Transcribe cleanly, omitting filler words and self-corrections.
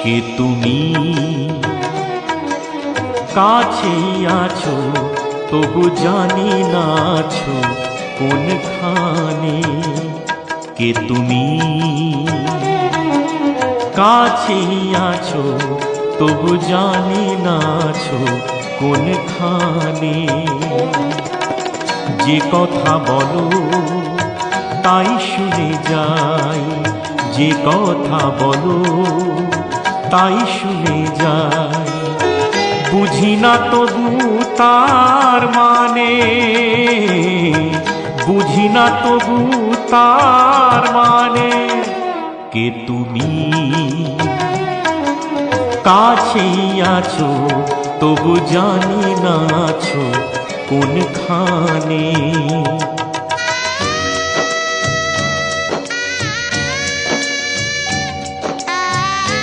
কে তুমি কাছেই আছো তবু জানি না আছো কোনখানে। কে তুমি কাছেই আছো তবু জানি না আছো কোনখানে। যে কথা বলো তাই শুনে যাই, যে কথা বলো তাই শুনে যাই। বুঝি না তবু তার মানে, বুঝি না তবু তার মানে। কে তুমি কাছেই আছো তবু জানি না আছো কোনখানে।